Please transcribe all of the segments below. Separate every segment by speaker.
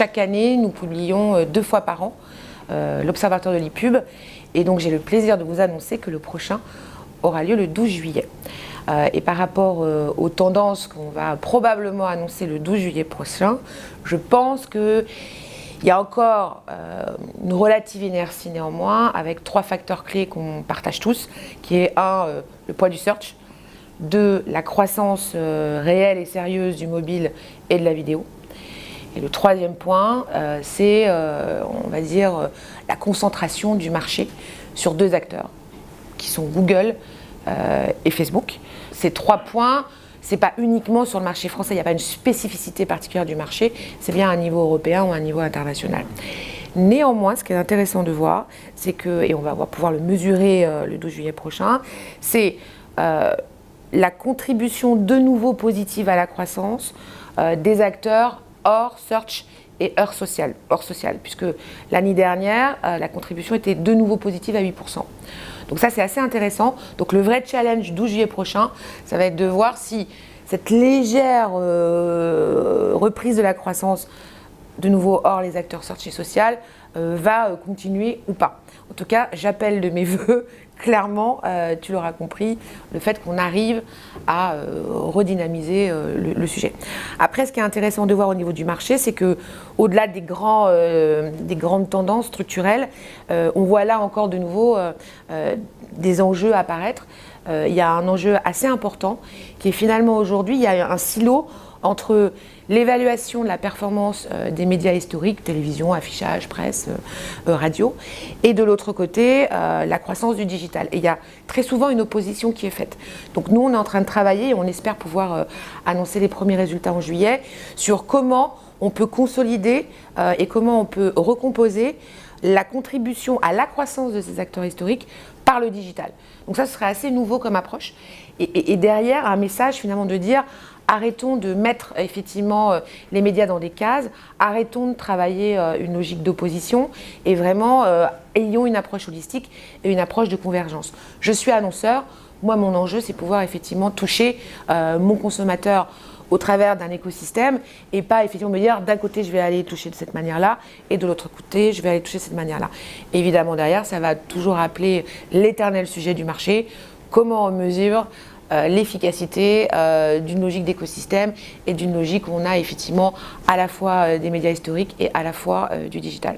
Speaker 1: chaque année, nous publions 2 fois par an l'Observatoire de l'e-pub. Et donc, j'ai le plaisir de vous annoncer que le prochain aura lieu le 12 juillet. Et par rapport aux tendances qu'on va probablement annoncer le 12 juillet prochain, je pense qu'il y a encore une relative inertie néanmoins, avec 3 facteurs clés qu'on partage tous, qui est 1, le poids du search, 2, la croissance réelle et sérieuse du mobile et de la vidéo. Et le 3e point, c'est, on va dire, la concentration du marché sur 2 acteurs, qui sont Google et Facebook. Ces 3 points, ce n'est pas uniquement sur le marché français, il n'y a pas une spécificité particulière du marché, c'est bien à un niveau européen ou à un niveau international. Néanmoins, ce qui est intéressant de voir, c'est que, et on va pouvoir le mesurer le 12 juillet prochain, c'est la contribution de nouveau positive à la croissance des acteurs hors search et hors social, puisque l'année dernière, la contribution était de nouveau positive à 8%. Donc ça, c'est assez intéressant. Donc le vrai challenge du 12 juillet prochain, ça va être de voir si cette légère reprise de la croissance, de nouveau hors les acteurs search et social, va continuer ou pas. En tout cas, j'appelle de mes voeux, clairement, tu l'auras compris, le fait qu'on arrive à redynamiser le sujet. Après, ce qui est intéressant de voir au niveau du marché, c'est que au-delà des grandes tendances structurelles, on voit là encore de nouveau des enjeux apparaître. Il y a un enjeu assez important qui est finalement aujourd'hui, il y a un silo entre l'évaluation de la performance des médias historiques, télévision, affichage, presse, radio, et de l'autre côté, la croissance du digital. Et il y a très souvent une opposition qui est faite. Donc nous, on est en train de travailler et on espère pouvoir annoncer les premiers résultats en juillet sur comment on peut consolider et comment on peut recomposer la contribution à la croissance de ces acteurs historiques par le digital. Donc ça, ce serait assez nouveau comme approche. Et derrière, un message finalement de dire arrêtons de mettre effectivement les médias dans des cases, arrêtons de travailler une logique d'opposition et vraiment ayons une approche holistique et une approche de convergence. Je suis annonceur, moi mon enjeu c'est pouvoir effectivement toucher mon consommateur au travers d'un écosystème et pas effectivement me dire d'un côté je vais aller toucher de cette manière-là et de l'autre côté je vais aller toucher de cette manière-là. Évidemment derrière ça va toujours appeler l'éternel sujet du marché, comment on mesure l'efficacité d'une logique d'écosystème et d'une logique où on a effectivement à la fois des médias historiques et à la fois du digital.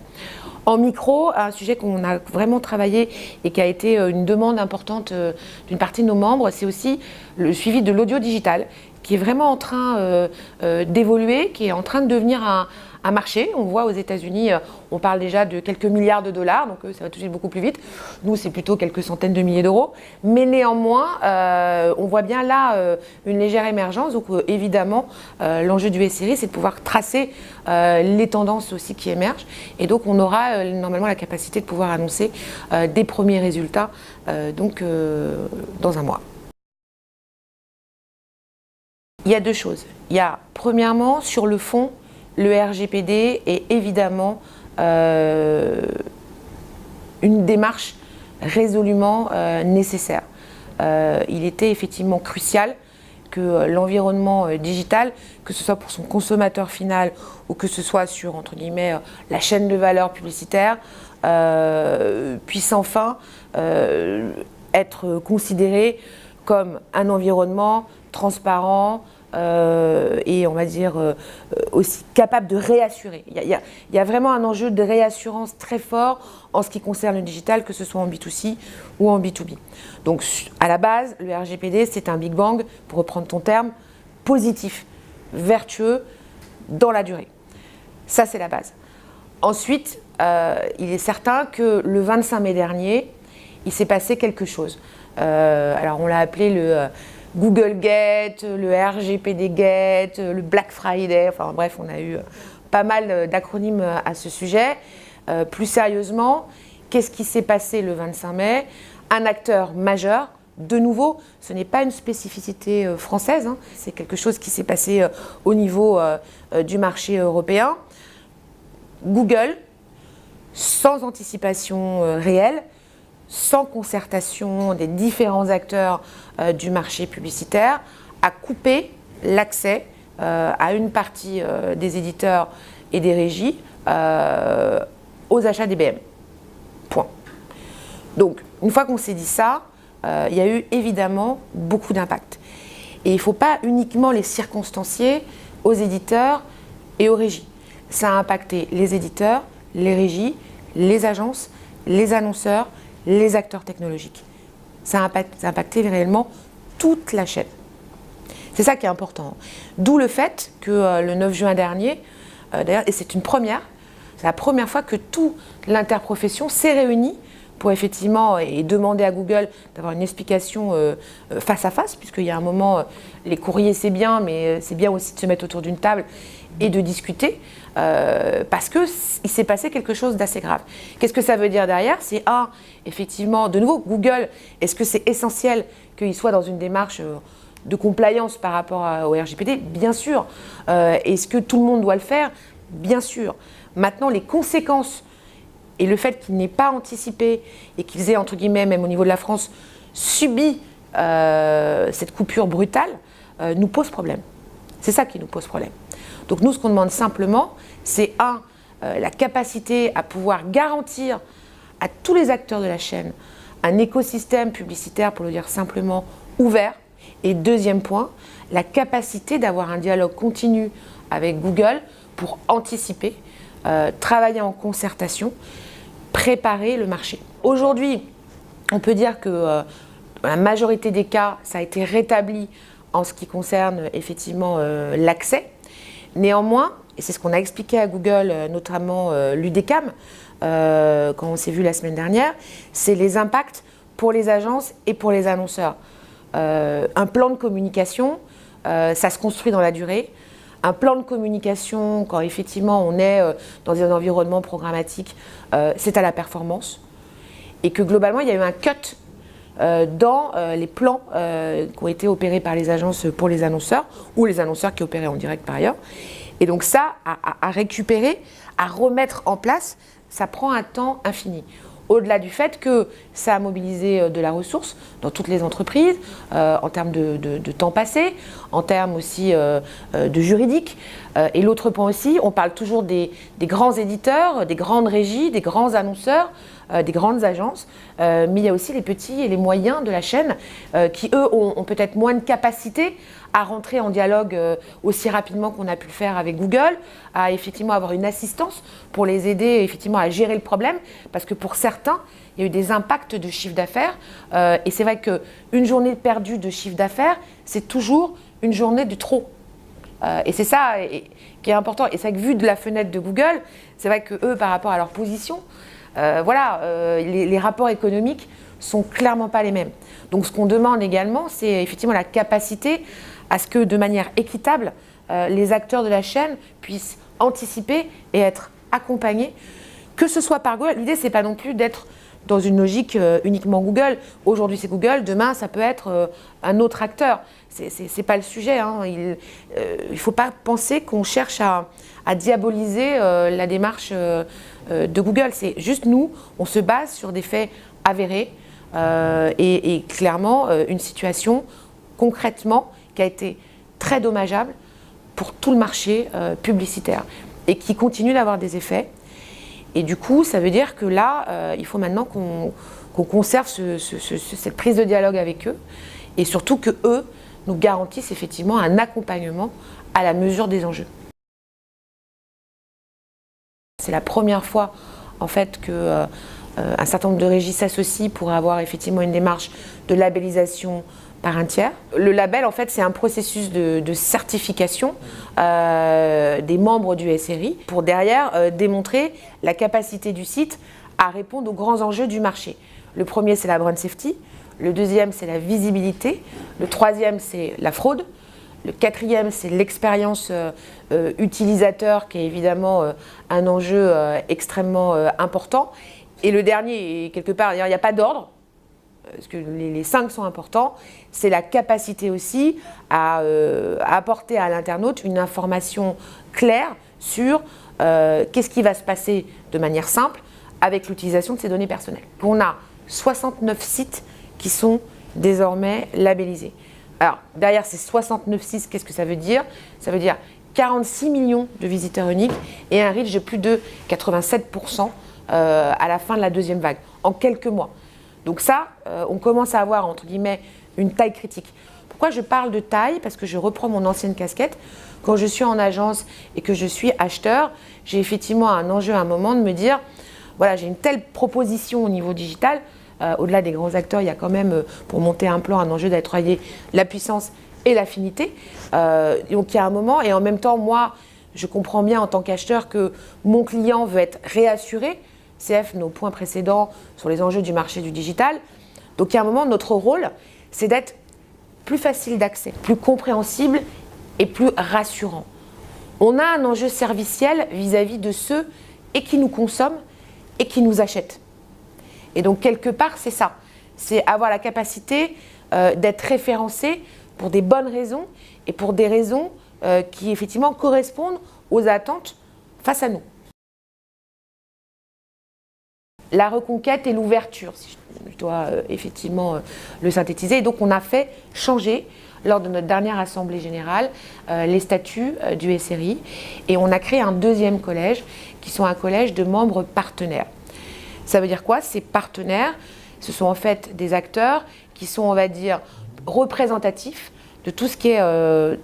Speaker 1: En micro, un sujet qu'on a vraiment travaillé et qui a été une demande importante d'une partie de nos membres, c'est aussi le suivi de l'audio digital qui est vraiment en train d'évoluer, qui est en train de devenir un marché. On voit aux États-Unis, on parle déjà de quelques milliards de dollars, donc ça va toucher beaucoup plus vite. Nous, c'est plutôt quelques centaines de milliers d'euros. Mais néanmoins, on voit bien là une légère émergence. Donc évidemment, l'enjeu du SRI, c'est de pouvoir tracer les tendances aussi qui émergent. Et donc, on aura normalement la capacité de pouvoir annoncer des premiers résultats dans un mois. Il y a 2 choses. Il y a, premièrement, sur le fond, le RGPD est évidemment une démarche résolument nécessaire. Il était effectivement crucial que l'environnement digital, que ce soit pour son consommateur final ou que ce soit sur, entre guillemets, la chaîne de valeur publicitaire, puisse enfin être considéré comme un environnement transparent, et on va dire aussi capable de réassurer. Il y a vraiment un enjeu de réassurance très fort en ce qui concerne le digital, que ce soit en B2C ou en B2B. Donc à la base, le RGPD, c'est un Big Bang, pour reprendre ton terme, positif, vertueux, dans la durée. Ça, c'est la base. Ensuite, il est certain que le 25 mai dernier, il s'est passé quelque chose. Alors on l'a appelé le Google Gate, le RGPD Gate, le Black Friday, enfin bref, on a eu pas mal d'acronymes à ce sujet. Plus sérieusement, qu'est-ce qui s'est passé le 25 mai? Un acteur majeur, de nouveau, ce n'est pas une spécificité française, hein, c'est quelque chose qui s'est passé au niveau du marché européen. Google, sans anticipation réelle, sans concertation des différents acteurs du marché publicitaire, a coupé l'accès à une partie des éditeurs et des régies aux achats DBM. Point. Donc, une fois qu'on s'est dit ça, il y a eu évidemment beaucoup d'impact. Et il ne faut pas uniquement les circonstancier aux éditeurs et aux régies. Ça a impacté les éditeurs, les régies, les agences, les annonceurs, les acteurs technologiques. Ça a impacté réellement toute la chaîne. C'est ça qui est important. D'où le fait que le 9 juin dernier, d'ailleurs, et c'est une première, c'est la première fois que toute l'interprofession s'est réunie pour effectivement et demander à Google d'avoir une explication face à face, puisqu'il y a un moment, les courriers c'est bien, mais c'est bien aussi de se mettre autour d'une table et de discuter, parce qu'il s'est passé quelque chose d'assez grave. Qu'est-ce que ça veut dire derrière? C'est effectivement, de nouveau, Google, est-ce que c'est essentiel qu'il soit dans une démarche de compliance par rapport au RGPD? Bien sûr. Est-ce que tout le monde doit le faire? Bien sûr. Maintenant, les conséquences et le fait qu'il n'ait pas anticipé et qu'ils aient, entre guillemets, même au niveau de la France, subi cette coupure brutale, nous pose problème. C'est ça qui nous pose problème. Donc nous, ce qu'on demande simplement, c'est la capacité à pouvoir garantir à tous les acteurs de la chaîne un écosystème publicitaire, pour le dire simplement, ouvert. Et deuxième point, la capacité d'avoir un dialogue continu avec Google pour anticiper, travailler en concertation, préparer le marché. Aujourd'hui, on peut dire que dans la majorité des cas, ça a été rétabli en ce qui concerne effectivement l'accès. Néanmoins, et c'est ce qu'on a expliqué à Google, notamment l'UDECAM, quand on s'est vu la semaine dernière, c'est les impacts pour les agences et pour les annonceurs. Un plan de communication, ça se construit dans la durée. Un plan de communication, quand effectivement on est dans un environnement programmatique, c'est à la performance. Et que globalement, il y a eu un cut dans les plans qui ont été opérés par les agences pour les annonceurs, ou les annonceurs qui opéraient en direct par ailleurs. Et donc ça, à récupérer, à remettre en place, ça prend un temps infini. Au-delà du fait que ça a mobilisé de la ressource dans toutes les entreprises, en termes de temps passé, en termes aussi de juridique. Et l'autre point aussi, on parle toujours des grands éditeurs, des grandes régies, des grands annonceurs, des grandes agences, mais il y a aussi les petits et les moyens de la chaîne qui, eux, ont peut-être moins de capacité à rentrer en dialogue aussi rapidement qu'on a pu le faire avec Google, à effectivement avoir une assistance pour les aider effectivement à gérer le problème, parce que pour certains, il y a eu des impacts de chiffre d'affaires, et c'est vrai qu'une journée perdue de chiffre d'affaires, c'est toujours une journée de trop. Et c'est ça qui est important. Et c'est vrai que vu de la fenêtre de Google, c'est vrai que eux, par rapport à leur position, les rapports économiques sont clairement pas les mêmes. Donc ce qu'on demande également, c'est effectivement la capacité à ce que de manière équitable, les acteurs de la chaîne puissent anticiper et être accompagnés, que ce soit par Google. L'idée, c'est pas non plus d'être dans une logique uniquement Google. Aujourd'hui, c'est Google, demain, ça peut être un autre acteur. C'est pas le sujet. Hein. Il faut pas penser qu'on cherche à diaboliser la démarche de Google. C'est juste nous, on se base sur des faits avérés et clairement une situation concrètement qui a été très dommageable pour tout le marché publicitaire et qui continue d'avoir des effets. Et du coup, ça veut dire que là, il faut maintenant qu'on conserve cette prise de dialogue avec eux et surtout qu'eux nous garantissent effectivement un accompagnement à la mesure des enjeux. C'est la première fois en fait que un certain nombre de régies s'associent pour avoir effectivement une démarche de labellisation par un tiers. Le label, en fait, c'est un processus de certification des membres du SRI pour derrière démontrer la capacité du site à répondre aux grands enjeux du marché. Le premier, c'est la brand safety. Le deuxième, c'est la visibilité. Le troisième, c'est la fraude. Le quatrième, c'est l'expérience utilisateur, qui est évidemment un enjeu extrêmement important. Et le dernier, quelque part, il n'y a pas d'ordre, parce que les 5 sont importants, c'est la capacité aussi à apporter à l'internaute une information claire sur qu'est-ce qui va se passer de manière simple avec l'utilisation de ces données personnelles. On a 69 sites qui sont désormais labellisés. Alors, derrière ces 69 sites, qu'est-ce que ça veut dire? Ça veut dire 46 millions de visiteurs uniques et un reach de plus de 87% à la fin de la deuxième vague, en quelques mois. Donc ça, on commence à avoir, entre guillemets, une taille critique. Pourquoi je parle de taille? Parce que je reprends mon ancienne casquette. Quand je suis en agence et que je suis acheteur, j'ai effectivement un enjeu à un moment de me dire, voilà, j'ai une telle proposition au niveau digital. Au-delà des grands acteurs, il y a quand même, pour monter un plan, un enjeu d'allier la puissance et l'affinité. Donc il y a un moment, et en même temps, moi, je comprends bien en tant qu'acheteur que mon client veut être réassuré. CF, nos points précédents sur les enjeux du marché du digital. Donc il y a un moment, notre rôle, c'est d'être plus facile d'accès, plus compréhensible et plus rassurant. On a un enjeu serviciel vis-à-vis de ceux et qui nous consomment et qui nous achètent. Et donc quelque part, c'est ça. C'est avoir la capacité d'être référencé pour des bonnes raisons et pour des raisons qui effectivement correspondent aux attentes face à nous. La reconquête et l'ouverture, si je dois effectivement le synthétiser. Et donc on a fait changer, lors de notre dernière assemblée générale, les statuts du SRI. Et on a créé un deuxième collège, qui sont un collège de membres partenaires. Ça veut dire quoi? Ces partenaires, ce sont en fait des acteurs qui sont, on va dire, représentatifs de tout ce qui est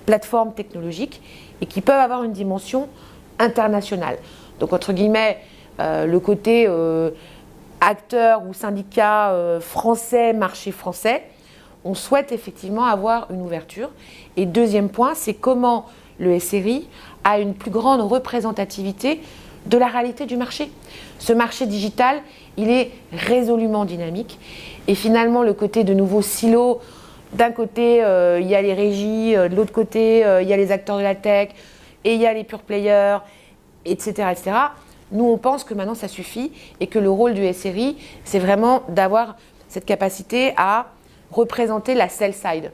Speaker 1: plateforme technologique et qui peuvent avoir une dimension internationale. Donc, entre guillemets, le côté acteur ou syndicat français, marché français, on souhaite effectivement avoir une ouverture. Et deuxième point, c'est comment le SRI a une plus grande représentativité de la réalité du marché. Ce marché digital, il est résolument dynamique. Et finalement, le côté de nouveaux silos, d'un côté, il y a les régies, de l'autre côté, il y a les acteurs de la tech, et il y a les pure players, etc., etc. Nous, on pense que maintenant, ça suffit et que le rôle du SRI, c'est vraiment d'avoir cette capacité à représenter la sell side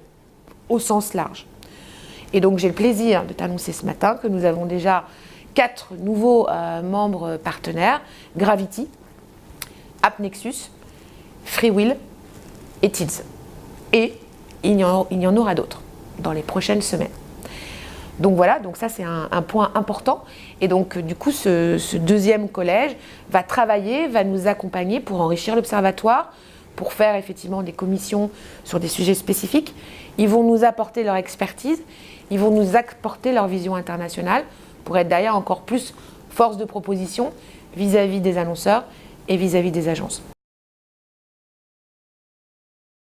Speaker 1: au sens large. Et donc, j'ai le plaisir de t'annoncer ce matin que nous avons déjà 4 nouveaux membres partenaires, Gravity, AppNexus, Freewill et Tids. Et il y en aura d'autres dans les prochaines semaines. Donc voilà, donc ça c'est un point important. Et donc du coup, ce deuxième collège va travailler, va nous accompagner pour enrichir l'observatoire, pour faire effectivement des commissions sur des sujets spécifiques. Ils vont nous apporter leur expertise, ils vont nous apporter leur vision internationale pour être derrière encore plus force de proposition vis-à-vis des annonceurs et vis-à-vis des agences.